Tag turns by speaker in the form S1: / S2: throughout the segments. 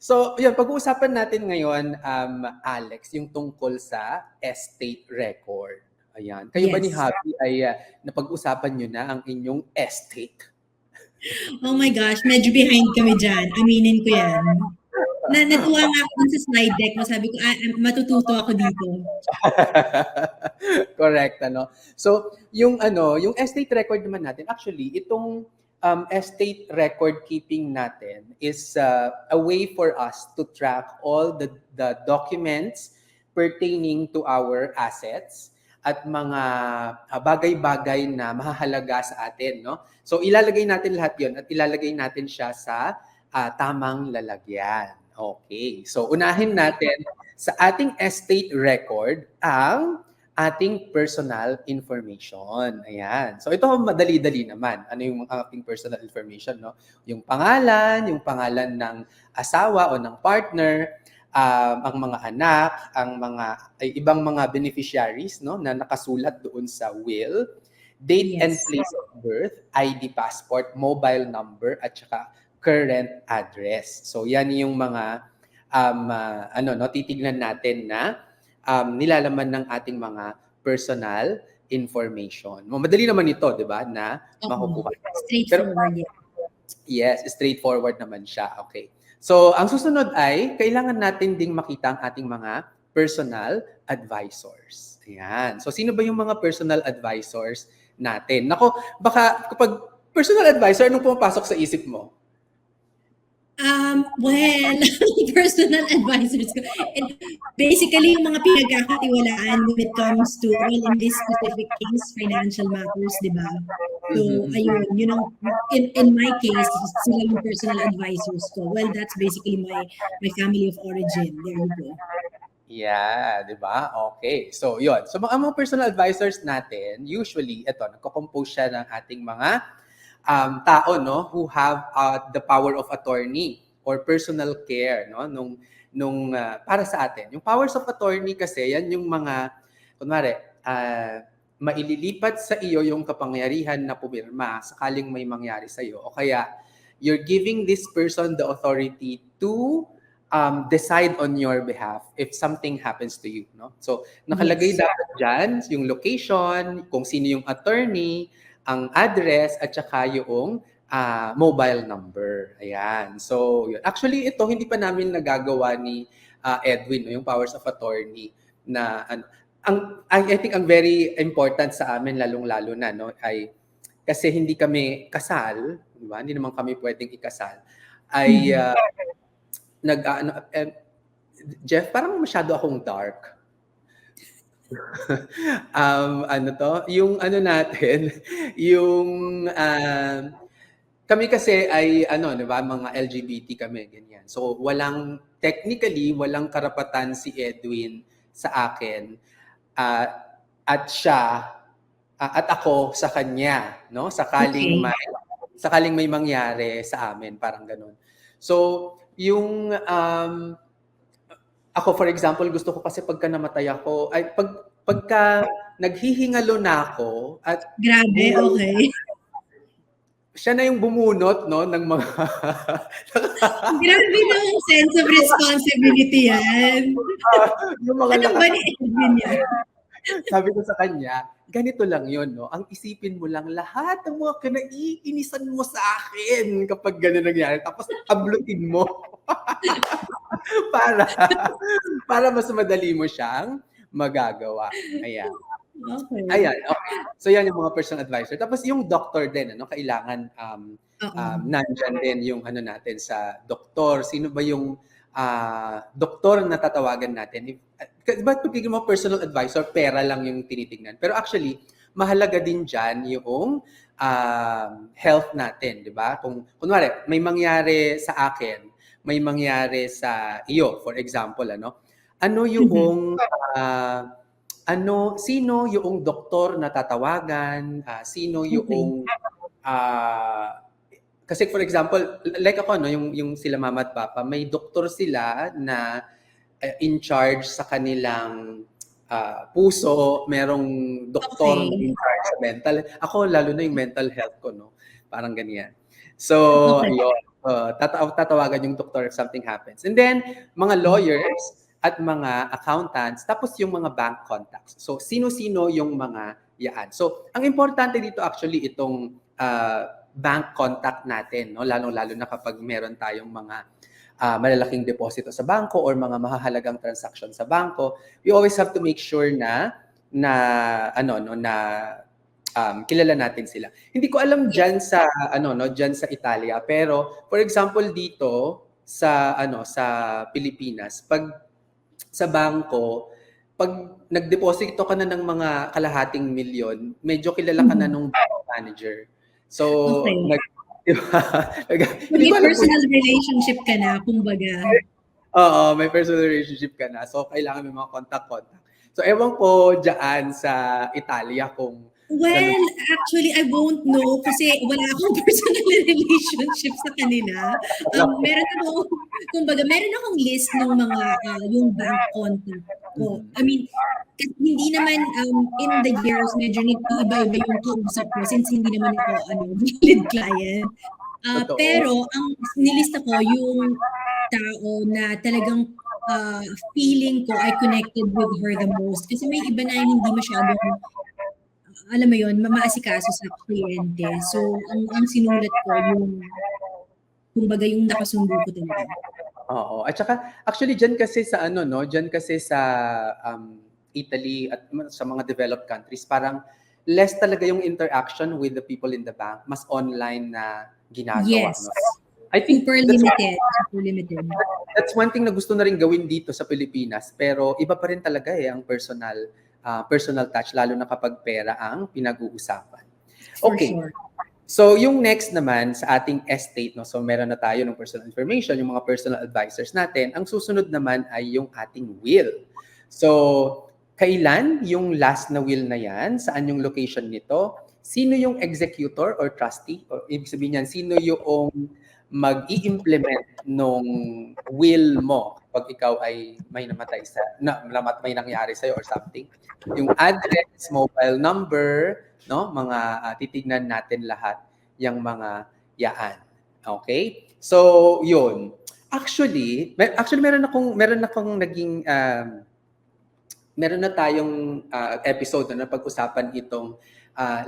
S1: So, yun, pag-uusapan natin ngayon, Alex, yung tungkol sa estate record. Ayan. Kayo ba ni
S2: Yes.
S1: Happy ay napag-usapan nyo na ang inyong estate?
S2: Oh my gosh, medyo behind kami dyan. Aminin ko yan. Natuwa nga ako dun sa slide deck mo. Sabi ko, matututo ako dito.
S1: Correct, ano? So, yung estate record naman natin, actually, itong estate record keeping natin is a way for us to track all the documents pertaining to our assets at mga bagay-bagay na mahahalaga sa atin, no? So, ilalagay natin lahat yon at ilalagay natin siya sa tamang lalagyan. Okay. So, unahin natin sa ating estate record ang ating personal information. Ayan. So, ito madali-dali naman. Ano yung ating personal information, no? Yung pangalan ng asawa o ng partner, ang mga anak, ibang mga beneficiaries, no, na nakasulat doon sa will, date and place of birth, ID passport, mobile number, at saka current address. So yan yung mga titignan natin na nilalaman ng ating mga personal information. Madali naman ito, 'di ba, na makukuha.
S2: Straightforward.
S1: Yes, straightforward naman siya. Okay. So, ang susunod ay kailangan natin ding makita ang ating mga personal advisors. Ayan. So, sino ba yung mga personal advisors natin? Nako, baka kapag personal advisor, anong pumapasok sa isip mo?
S2: Well, personal advisors ko. And basically, yung mga pinagkakatiwalaan when it comes to, well, in this specific case, financial matters, di ba? So, ayun, you know, in my case, sila yung personal advisors ko. Well, that's basically my family of origin. There you go.
S1: Yeah, di ba? Okay. So, yun. So, mga personal advisors natin, usually, ito, nagko-compose siya ng ating mga tao, no, who have the power of attorney or personal care, no, nung para sa atin. Yung powers of attorney kasi yan yung mga kunwari maililipat sa iyo yung kapangyarihan na pumirma sakaling may mangyari sa iyo, o kaya you're giving this person the authority to decide on your behalf if something happens to you, no? So nakalagay dapat diyan yung location, kung sino yung attorney, ang address, at saka yung mobile number. Ayan. So, yun. Actually, ito hindi pa namin nagagawa ni Edwin, no, yung powers of attorney na I think ang very important sa amin lalong-lalo na, no, ay kasi hindi kami kasal, di ba? Hindi naman kami pwedeng ikasal. Ay Jeff, parang masyado akong dark. Yung natin, yung kami kasi ay di ba, mga LGBT kami, ganyan. So technically walang karapatan si Edwin sa akin at siya at ako sa kanya, no? Sakaling may mangyari sa amin, parang ganun. So yung ako, for example, gusto ko kasi pagka namatay ako, ay pagka naghihingalo na ako at
S2: grabe, okay.
S1: Siya na yung bumunot, no, ng mga
S2: grabe na yung sense of responsibility yan.
S1: Yung mga
S2: ano ba ni Edwin yan?
S1: Sabi ko sa kanya, ganito lang yun, no? Ang isipin mo lang lahat ng mga kinaiinisan mo sa akin kapag gano'n nangyari. Tapos ablutin mo. para mas madali mo siyang magagawa. Ayan.
S2: Okay.
S1: Ayan, okay. So yan yung mga personal advisor. Tapos yung doctor din, kailangan nandyan din yung natin sa doktor. Sino ba yung doktor na tatawagan natin? Ba't pagiging mo personal advisor, pera lang yung tinitingnan? Pero actually, mahalaga din dyan yung health natin, di ba? Kung kunwari, may mangyari sa akin, may mangyari sa iyo, for example, sino yung doktor na tatawagan, sino yung kasi for example, like ako, no, yung sila mama at papa, may doktor sila na in charge sa kanilang puso, merong doktor in charge sa mental. Ako, lalo na yung mental health ko, no? Parang ganyan. So, ayun. Tatawagan yung doktor if something happens. And then, mga lawyers at mga accountants, tapos yung mga bank contacts. So, sino-sino yung mga yaan. So, ang importante dito actually itong bank contact natin, no? Lalo-lalo na kapag meron tayong mga malalaking deposito sa bangko or mga mahahalagang transaction sa bangko, we always have to make sure na kilala natin sila. Hindi ko alam diyan sa diyan sa Italia, pero for example dito sa sa Pilipinas, pag sa bangko, pag nagdeposito ka na ng mga kalahating milyon, medyo kilala ka na nung bank manager. So,
S2: Okay.
S1: di ba? Hindi
S2: May
S1: ko alam kung
S2: personal relationship ka na, kumbaga.
S1: oo, may personal relationship ka na. So, kailangan may mga contact. So, ewan ko dyan sa Italia kung
S2: Well, actually, I won't know kasi wala akong personal relationship sa kanila. Meron akong list ng mga yung bank contact ko. I mean, kasi hindi naman in the years medyo nag-iiba-iba yung kausap ko since hindi naman ako valid client.
S1: Totoo.
S2: Pero ang nilista ko yung tao na talagang feeling ko I connected with her the most. Kasi may iba na hindi masyadong alam mo yun, maasikaso sa kliyente. So, ang sinulat ko yung kumbaga yung nakasundo ko talaga.
S1: Oo. At saka actually diyan kasi sa diyan kasi sa Italy at sa mga developed countries, parang less talaga yung interaction with the people in the bank, mas online na ginagawa,
S2: Yes.
S1: no? I think
S2: Super limited.
S1: that's one thing na gusto na rin gawin dito sa Pilipinas, pero iba pa rin talaga ang personal touch, lalo na kapag pera ang pinag-uusapan.
S2: For
S1: Okay.
S2: sure.
S1: So, yung next naman sa ating estate, no? So, meron na tayo ng personal information, yung mga personal advisors natin. Ang susunod naman ay yung ating will. So, kailan yung last na will na yan? Saan yung location nito? Sino yung executor or trustee? O ibig sabihin yan, sino yung mag-i-implement nung will mo pag ikaw ay may namatay may nangyari sa'yo or something? Yung address, mobile number, no? Mga titignan natin lahat yung mga yaan. Okay? So, yun. Actually meron na tayong episode na pag-usapan itong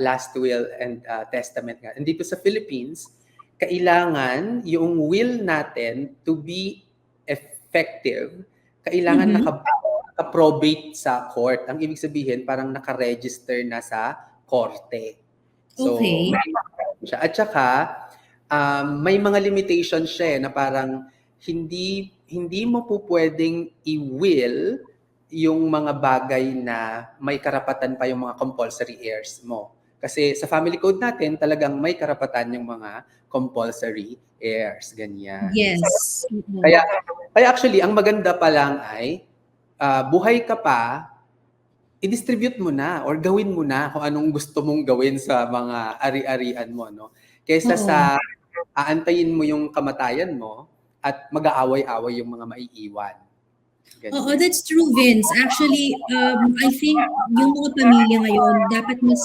S1: last will and testament nga. And dito sa Philippines, kailangan yung will natin to be effective, kailangan naka-probate sa court. Ang ibig sabihin, parang naka-register na sa korte. So,
S2: Okay.
S1: siya. At saka, may mga limitations siya na parang hindi mo po pwedeng i-will yung mga bagay na may karapatan pa yung mga compulsory heirs mo. Kasi sa family code natin, talagang may karapatan yung mga compulsory heirs, ganyan.
S2: Yes.
S1: Kaya actually, ang maganda pa lang ay, buhay ka pa, i-distribute mo na or gawin mo na kung anong gusto mong gawin sa mga ari-arian mo, no? Kaysa sa aantayin mo yung kamatayan mo at mag-aaway-away yung mga maiiwan. Ganyan.
S2: Oo, that's true, Vince. Actually, I think yung mga pamilya ngayon dapat mas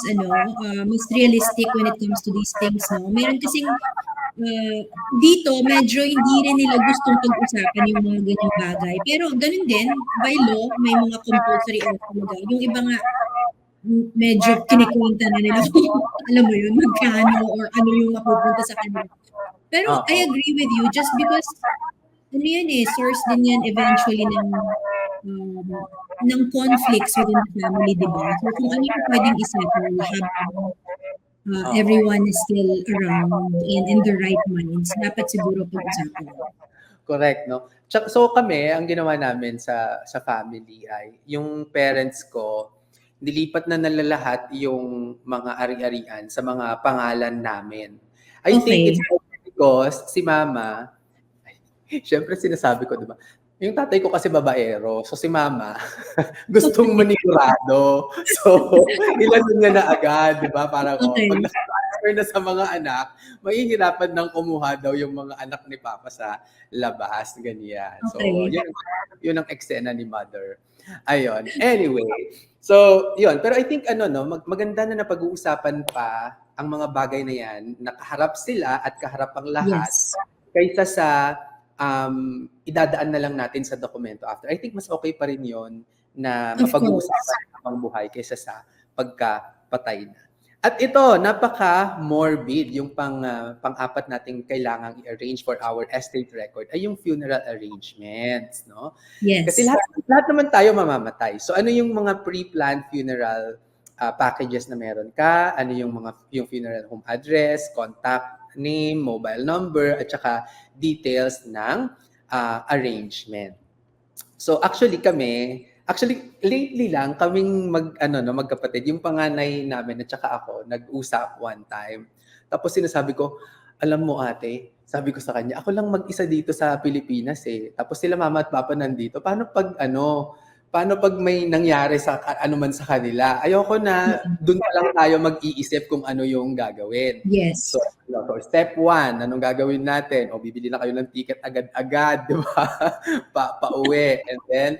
S2: mas realistic when it comes to these things, no? Meron kasing dito medyo hindi rin nila gustong pag-usapan yung mga ganyang bagay. Pero ganun din, by law, may mga compulsory heirs talaga. Yung iba nga medyo kinikwenta na nila kung alam mo yun, magkano or ano yung mapupunta sa kanila. Pero I agree with you just because source din yan eventually ng conflicts within the family, di ba? So kung ano yung pwedeng isettle habang everyone is still around and in the right minds, dapat siguro pag-usapan.
S1: Correct, no? So kami, ang ginawa namin sa family ay, yung parents ko, nilipat na nalalahat yung mga ari-arian sa mga pangalan namin. I think it's because si mama, syempre sinasabi ko, di ba? Yung tatay ko kasi babaero, so si mama, gustong manigurado. So, ilan niya na agad, di ba? Parang, pag na-transfer na sa mga anak, mahihirapan nang kumuha daw yung mga anak ni Papa sa labas, ganyan. So, yun ang eksena ni mother. Ayun. Anyway, so, yun. Pero I think, maganda na napag-uusapan pa ang mga bagay na yan, nakaharap sila at kaharap ang lahat.
S2: Yes.
S1: kaysa sa idadaan na lang natin sa dokumento after. I think mas okay pa rin yon na
S2: Of course.
S1: mapag-uusapan habang buhay kaysa sa pagkapatay na. At ito, napaka-morbid, yung pang-apat nating kailangang i-arrange for our estate record ay yung funeral arrangements, no?
S2: Yes.
S1: Kasi lahat naman tayo mamamatay. So ano yung mga pre-planned funeral packages na meron ka? Ano yung funeral home address, contact name, mobile number, at saka details ng arrangement. So actually lately lang kaming magkapatid, yung panganay namin at saka ako, nag-usap one time. Tapos sinasabi ko, alam mo ate, sabi ko sa kanya, ako lang mag-isa dito sa Pilipinas eh. Tapos sila mama at papa nandito. Paano pag may nangyari sa ano man sa kanila? Ayoko na doon pa lang tayo mag-iisip kung ano yung gagawin.
S2: Yes.
S1: So step 1, anong gagawin natin? O bibili na kayo ng ticket agad-agad, di ba? Pauwi. And then,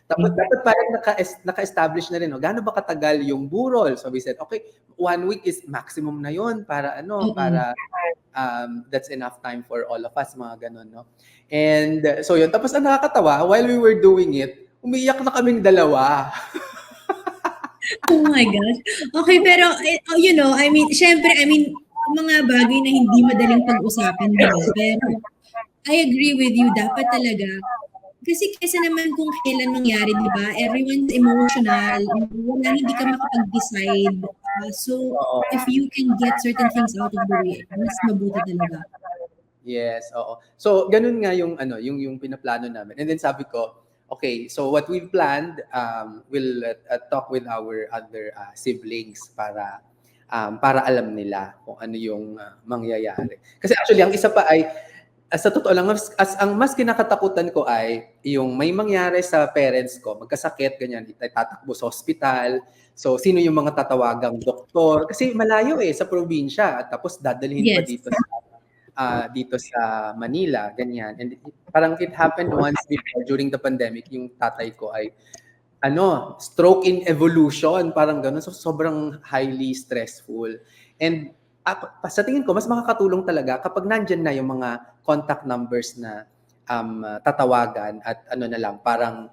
S1: tapos dapat parang naka-establish na rin, gaano ba katagal yung burol? So we said, okay, 1 week is maximum na yon para para that's enough time for all of us, mga ganun, no? And so yun, tapos ang nakakatawa, while we were doing it, umiiyak na kaming dalawa.
S2: Oh my gosh. Okay, pero syempre, mga bagay na hindi madaling pag-usapan, diba? Pero I agree with you, dapat talaga. Kasi kesa naman kung kailan mangyari, diba? Everyone's emotional. Hindi ka makapag-decide. So, if you can get certain things out of the way, mas mabuti talaga.
S1: Yes, oo. So, ganun nga yung yung pinaplano namin. And then sabi ko, okay, so what we've planned, we'll talk with our other siblings para alam nila kung ano yung mangyayari. Kasi actually, ang isa pa ay, sa totoo lang, ang mas kinakatakutan ko ay yung may mangyari sa parents ko, magkasakit, ganyan, itatakbo sa hospital. So, sino yung mga tatawagang doktor? Kasi malayo sa probinsya. At tapos dadalhin pa dito sa Manila, ganyan. And parang it happened once before during the pandemic, yung tatay ko ay stroke in evolution, parang gano'n. So sobrang highly stressful. And sa tingin ko, mas makakatulong talaga kapag nandyan na yung mga contact numbers na tatawagan at na lang, parang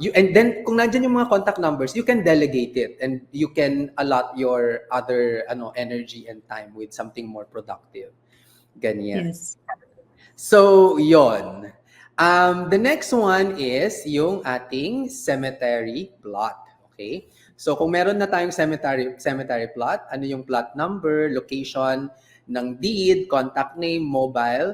S1: and then kung nandyan yung mga contact numbers, you can delegate it and you can allot your other energy and time with something more productive. Ganyan.
S2: Yes.
S1: So, yon. The next one is yung ating cemetery plot. Okay? So, kung meron na tayong cemetery plot, ano yung plot number, location ng deed, contact name, mobile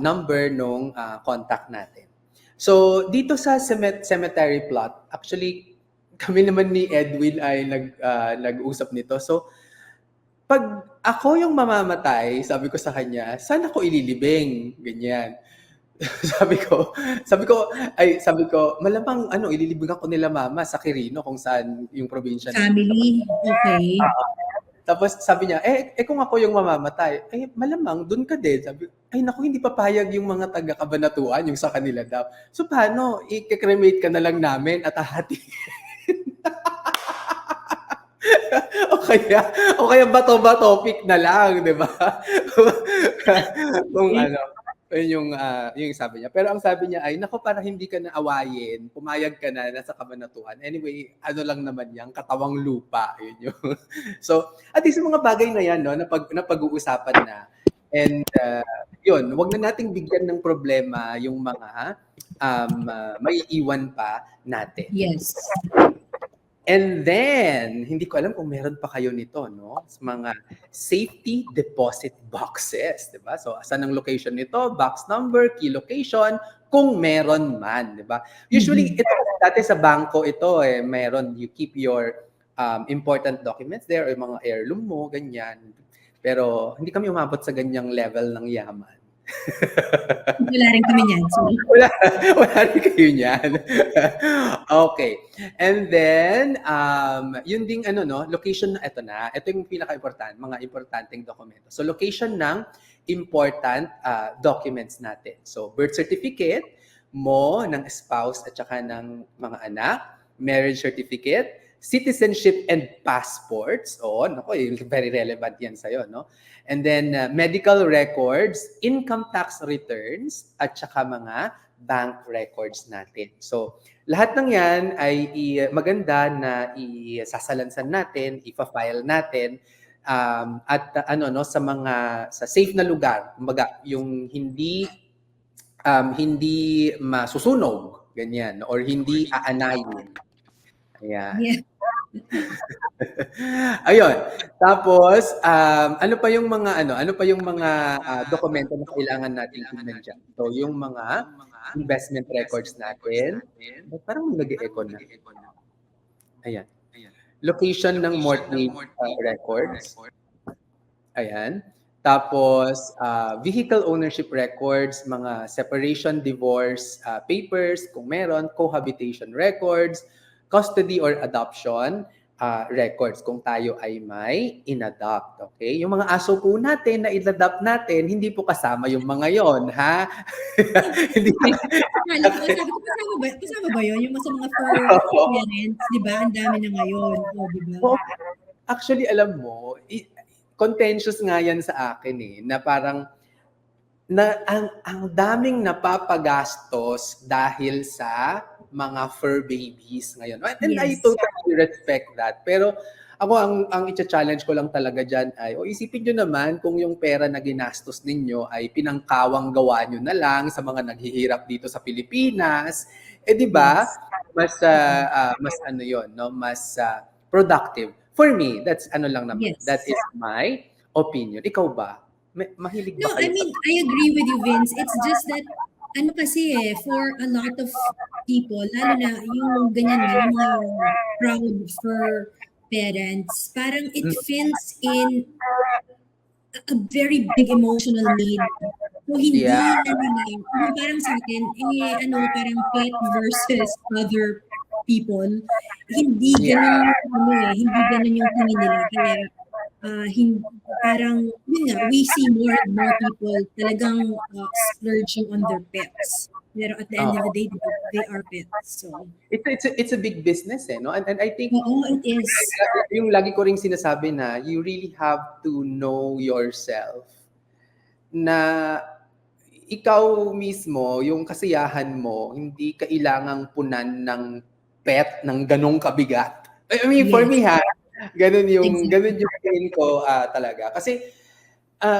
S1: number nung contact natin. So, dito sa cemetery plot, actually, kami naman ni Edwin ay nag-usap nito. So, pag ako yung mamamatay, sabi ko sa kanya, saan ako ililibing? Ganyan. sabi ko, malamang ililibing ako nila mama sa Quirino kung saan yung probinsya.
S2: Family, okay.
S1: Tapos sabi niya, kung ako yung mamamatay, malamang doon ka din. Sabi, naku, hindi papayag yung mga taga-Kabanatuan, yung sa kanila daw. So paano? I-cremate ka na lang namin at hahatiin. o kaya bato-bato topic na lang, di ba? Kung yun yung sabi niya. Pero ang sabi niya ay, nako, para hindi ka na awayin, pumayag ka na, nasa Kabanatuan. Anyway, lang naman yan, katawang lupa. Yun yung. So, at least mga bagay na yan, no, na pag-uusapan na. And yun, wag na nating bigyan ng problema yung mga may iwan pa natin.
S2: Yes.
S1: And then, hindi ko alam kung meron pa kayo nito, no? Mga safety deposit boxes, di ba? So, asan ang location nito? Box number, key location, kung meron man, di ba? Usually, ito, dati sa bangko ito, meron, you keep your important documents there, or mga heirloom mo, ganyan. Pero, hindi kami umabot sa ganyang level ng yaman.
S2: Wala rin kami niyan. So.
S1: Wala rin kayo niyan. Okay. And then, yun ding location, ito yung pinaka-important, mga importanteng dokumento. So, location ng important documents natin. So, birth certificate mo, ng spouse at saka ng mga anak, marriage certificate, citizenship and passports. Nako, very relevant yan sa'yo, no? And then medical records, income tax returns, at saka mga bank records natin. So, lahat ng yan ay maganda na isasalansan natin, ipa-file natin, at sa safe na lugar, kumbaga yung hindi masusunog, ganyan, or hindi aanayin. Ayan.
S2: Yeah.
S1: Ayun. Tapos ano pa yung mga dokumento na kailangan natin tingnan diyan? So yung mga investment records natin. Parang nag-e-echo na. Ayan. Location ng mortgage records. Ayan. Tapos, vehicle ownership records, mga separation, divorce papers, kung meron, cohabitation records, custody or adoption records, kung tayo ay may inadopt. Okay? Yung mga aso po natin na inadopt natin, hindi po kasama yung mga yon, ha? Hindi
S2: Kasama ba yun? Yung sa mga fur parents, di ba? Ang dami na ngayon. Di ba?
S1: Actually, alam mo, contentious nga yan sa akin na parang ang daming napapagastos dahil sa mga fur babies ngayon. And yes, I totally respect that. Pero ako, ang i-challenge ko lang talaga dyan ay, isipin nyo naman kung yung pera na ginastos ninyo ay pinangkawang gawa nyo na lang sa mga naghihirap dito sa Pilipinas. Di ba? Yes. Mas ano yun, no? Mas productive. For me, that's lang naman. Yes. That is my opinion. Ikaw ba? Mahilig ba kayo?
S2: No, I mean, I agree with you, Vince. It's just that, kasi for a lot of people, lalo na yung ganyan na, yung mga proud for parents, parang it fills in a very big emotional need. So, hindi na nila, parang sa akin, parang pet versus other people, hindi ganun, hindi ganun yung tingin nila. Kaya, parang, yun nga, we see more and more people talagang splurging on their pets. Pero at the end of the day, they are pets. So
S1: it's a big business, no? And I think
S2: it is.
S1: Yung lagi ko ring sinasabi na you really have to know yourself na ikaw mismo, yung kasiyahan mo, hindi kailangang punan ng pet ng ganong kabigat. I mean, for me ganun yung tingin ko talaga. Kasi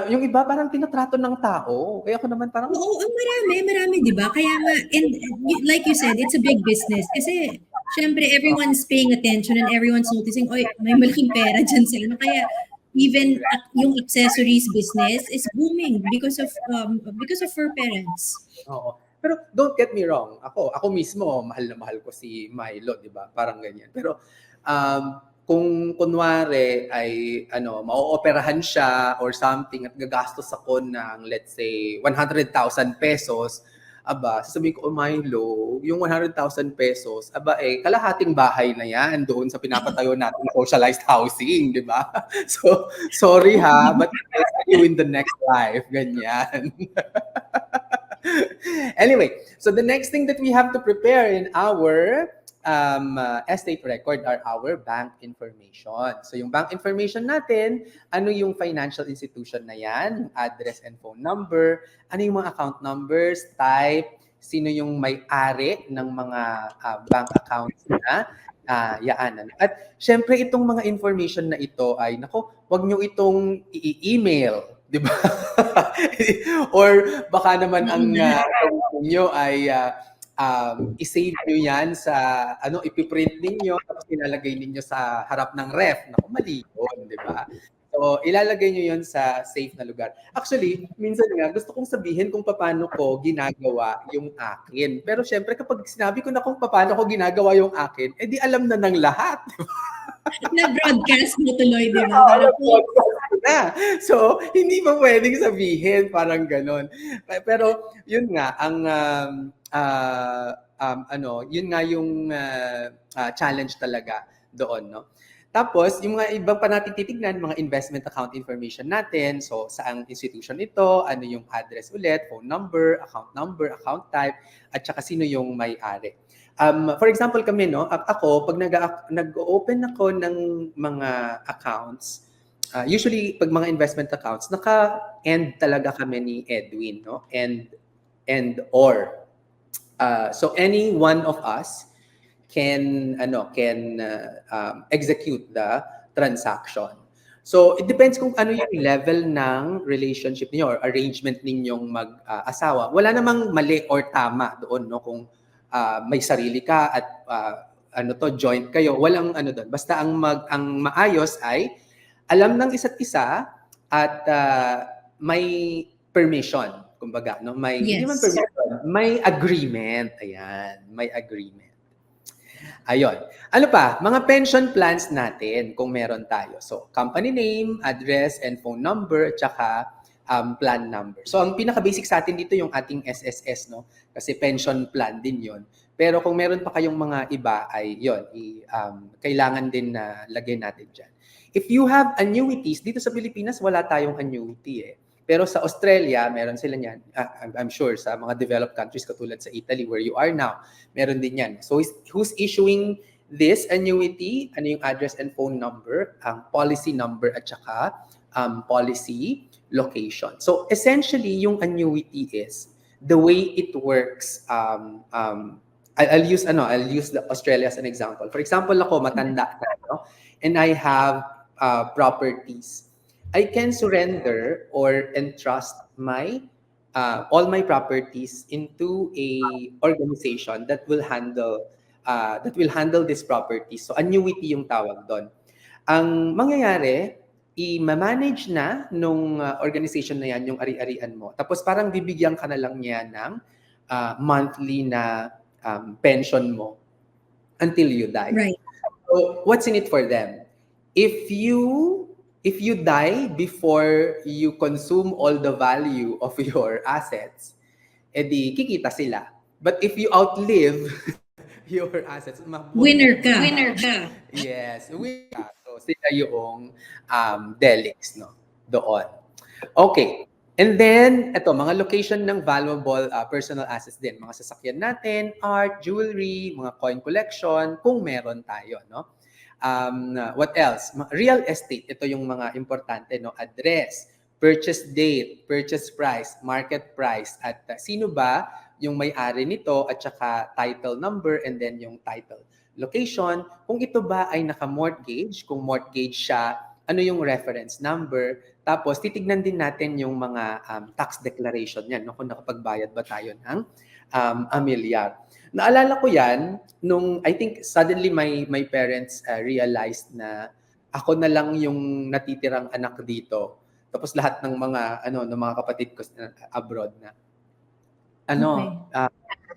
S1: yung iba parang tinatrato ng tao. Kaya ako naman parang...
S2: Oo, marami, di ba? Kaya nga, and like you said, it's a big business. Kasi, syempre, everyone's paying attention and everyone's noticing, may malaking pera dyan sa Kaya, even yung accessories business is booming because of fur parents.
S1: Oo. Pero don't get me wrong. Ako mismo, mahal na mahal ko si Milo, di ba? Parang ganyan. Pero, kung kunwari ay mao-operahan siya or something at gagastos ako ng let's say 100,000 pesos, sasabihin ko, Milo, yung 100,000 pesos, kalahating bahay na yan doon sa pinapatayo natin na socialized housing, di ba? So, sorry but I'll see you in the next life, ganyan. Anyway, so the next thing that we have to prepare in our estate record are our bank information. So yung bank information natin, ano yung financial institution na yan, address and phone number, ano yung mga account numbers, type, sino yung may-ari ng mga bank accounts na yaanan. At syempre itong mga information na ito ay, wag nyo itong i-email, di ba? Or baka naman ang nyo ay i-save nyo yan sa, ipiprint ninyo, tapos ilalagay ninyo sa harap ng ref. Mali yun, di ba? So, ilalagay nyo yun sa safe na lugar. Actually, minsan nga, gusto kong sabihin kung paano ko ginagawa yung akin. Pero syempre, kapag sinabi ko na kung paano ko ginagawa yung akin, di alam na ng lahat.
S2: Na-broadcast mo tuloy, di ba?
S1: So, hindi mo pwedeng sabihin, parang ganon. Pero, yun nga, yun nga yung challenge talaga doon, no? Tapos, yung mga ibang pa natin titignan, mga investment account information natin. So, saang institution ito, ano yung address ulit, phone number, account type, at saka sino yung may-ari. For example kami, no, ako, pag nag-open ako ng mga accounts, usually, pag mga investment accounts, naka-end talaga kami ni Edwin, no? And or. So, any one of us can execute the transaction. So it depends kung ano yung level ng relationship niyo or arrangement ninyong mag-asawa. Wala namang mali or tama doon, no, kung may sarili ka at joint kayo, walang ano doon. Basta ang maayos ay alam ng isa't isa at may permission, kumbaga, no? Hindi man
S2: Yes.
S1: permission, may agreement. Ayan, may agreement. Ayun. Ano pa? Mga pension plans natin kung meron tayo. So, company name, address, and phone number, tsaka plan number. So, ang pinaka-basic sa atin dito yung ating SSS, no? Kasi pension plan din yon. Pero kung meron pa kayong mga iba, ay yon, kailangan din na lagay natin dyan. If you have annuities, dito sa Pilipinas, wala tayong annuity eh. Pero sa Australia, meron sila niyan. I'm sure sa mga developed countries katulad sa Italy where you are now, meron din yan. So who's issuing this annuity? Ano yung address and phone number, ang policy number at saka policy location. So essentially, yung annuity is the way it works. I'll use the Australia as an example. For example, ako matanda na, no? And I have properties. I can surrender or entrust my all my properties into a organization that will handle this property. So annuity yung tawag doon. Ang mangyayari, i-manage na nung organization na yan yung ari-arian mo. Tapos parang bibigyan ka na lang niya ng monthly na pension mo until you die.
S2: Right.
S1: So what's in it for them? If you die before you consume all the value of your assets, edi kikita sila. But if you outlive your assets,
S2: Winner ka.
S1: Yes, winner ka. So sila yung delegates, no, doon. Okay. And then, ito, mga location ng valuable personal assets din. Mga sasakyan natin, art, jewelry, mga coin collection, kung meron tayo, no? What else? Real estate, ito yung mga importante, no? Address, purchase date, purchase price, market price, at sino ba yung may-ari nito, at saka title number, and then yung title location. Kung ito ba ay naka-mortgage, kung mortgage siya, ano yung reference number, tapos titignan din natin yung mga tax declaration yan, no? Kung nakapagbayad ba tayo ng amilyar. Naalala ko yan nung I think suddenly my parents realized na ako na lang yung natitirang anak dito. Tapos lahat ng mga ng mga kapatid ko abroad na.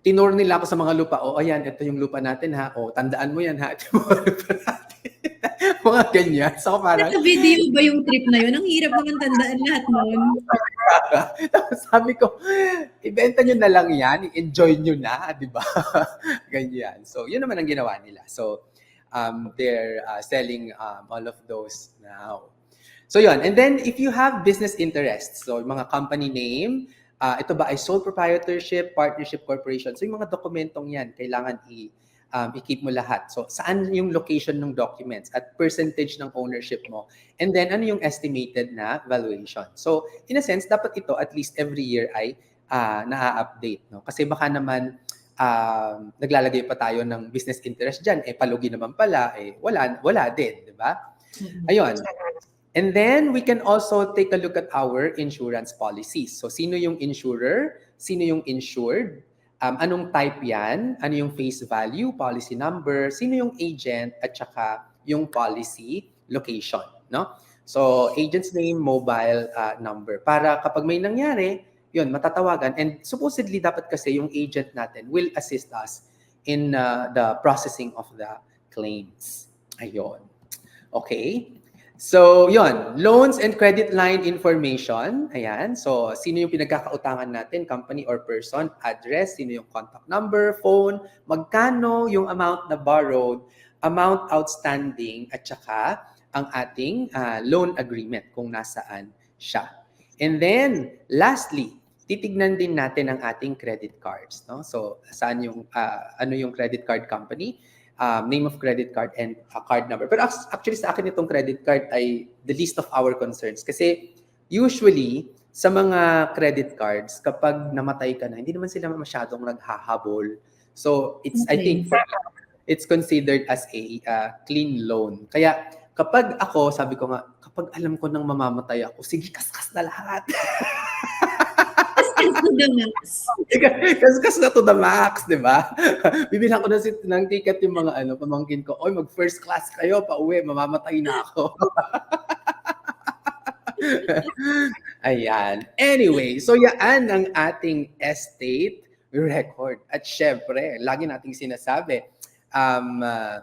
S1: Tinuro nila ako sa mga lupa. Ayan, ito yung lupa natin ha. Tandaan mo yan ha. Ito yung lupa natin. Mga ganyan. So parang
S2: Naka-video ba yung trip na yun? Ang hirap naman tandaan lahat nun.
S1: Tapos sabi ko, ibenta nyo na lang yan, enjoy nyo na, di ba? Ganyan. So, yun naman ang ginawa nila. So, they're selling all of those now. So, yun. And then, if you have business interests, so mga company name, ito ba ay sole proprietorship, partnership, corporation. So, yung mga dokumentong yan, kailangan i-keep mo lahat. So, saan yung location ng documents at percentage ng ownership mo. And then, ano yung estimated na valuation. So, in a sense, dapat ito at least every year ay na-update. No? Kasi baka naman naglalagay pa tayo ng business interest dyan. Palugi naman pala. Wala din. Di ba? Ayun. And then, we can also take a look at our insurance policies. So, sino yung insurer? Sino yung insured? Anong type yan? Ano yung face value, policy number, sino yung agent, at saka yung policy location, no? So, agent's name, mobile number. Para kapag may nangyari, yun, matatawagan. And supposedly, dapat kasi yung agent natin will assist us in the processing of the claims. Ayun. Okay? So, yun, loans and credit line information. Ayan. So, sino yung pinagkakautangan natin, company or person, address, sino yung contact number, phone, magkano yung amount na borrowed, amount outstanding at saka ang ating loan agreement kung nasaan siya. And then, lastly, titignan din natin ang ating credit cards. No? So, saan yung, ano yung credit card company, name of credit card, and card number. Pero actually sa akin itong credit card ay the least of our concerns. Kasi usually, sa mga credit cards, kapag namatay ka na, hindi naman sila masyadong naghahabol. So, I think it's considered as a clean loan. Kaya kapag ako, sabi ko nga, kapag alam ko nang mamamatay ako, sige, kaskas na lahat.
S2: Kaskas to the max.
S1: Kaskas na to the max, di ba? Bibilang ko ng ticket yung mga pamangkin ko, oy, mag first class kayo, pauwi, mamamatay na ako. Ayan. Anyway, so yan ang ating estate record. At syempre, lagi nating sinasabi, ano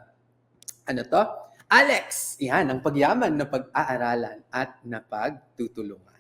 S1: to? Alex, yan ang pagyaman na pag-aaralan at napagtutulungan.